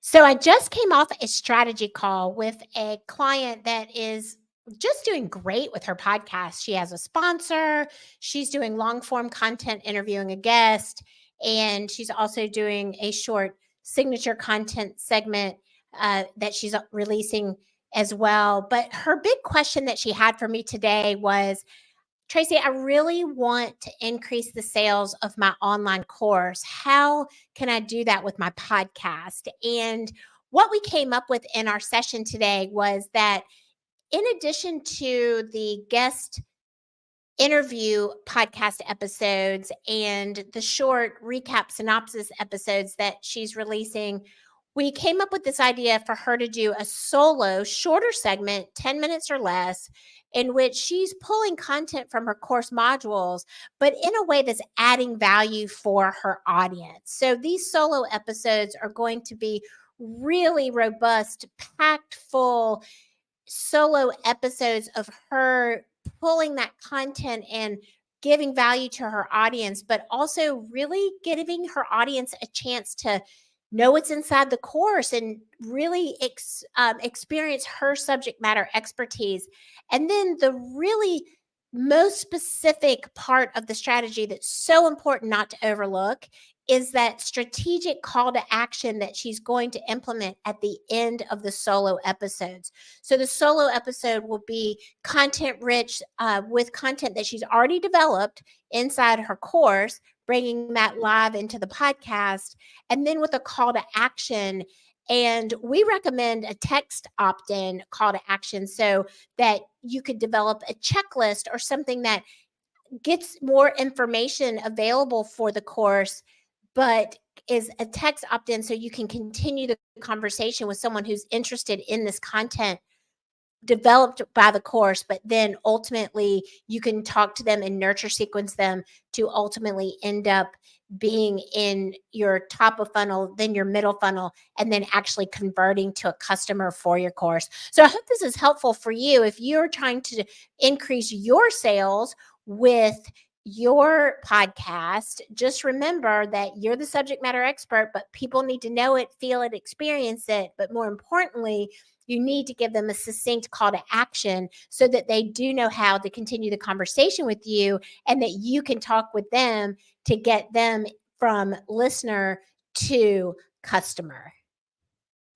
So I just came off a strategy call with a client that is just doing great with her podcast. She has a sponsor, she's doing long form content interviewing a guest, and she's also doing a short signature content segment that she's releasing as well. But her big question that she had for me today was, Tracy, I really want to increase the sales of my online course. How can I do that with my podcast? And what we came up with in our session today was that in addition to the guest interview podcast episodes and the short recap synopsis episodes that she's releasing, we came up with this idea for her to do a solo, shorter segment, 10 minutes or less, in which she's pulling content from her course modules, but in a way that's adding value for her audience. So these solo episodes are going to be really robust, packed full solo episodes of her pulling that content and giving value to her audience, but also really giving her audience a chance to know what's inside the course and really experience her subject matter expertise. And then the really most specific part of the strategy that's so important not to overlook is that strategic call to action that she's going to implement at the end of the solo episodes. So the solo episode will be content rich with content that she's already developed inside her course, bringing that live into the podcast, and then with a call to action. And we recommend a text opt in call to action so that you could develop a checklist or something that gets more information available for the course, but is a text opt in so you can continue the conversation with someone who's interested in this content developed by the course, but then ultimately you can talk to them and nurture sequence them to ultimately end up being in your top of funnel, then your middle funnel, and then actually converting to a customer for your course. So I hope this is helpful for you if you're trying to increase your sales with your podcast. Just remember that you're the subject matter expert, but people need to know it, feel it, experience it. But more importantly, you need to give them a succinct call to action so that they do know how to continue the conversation with you and that you can talk with them to get them from listener to customer.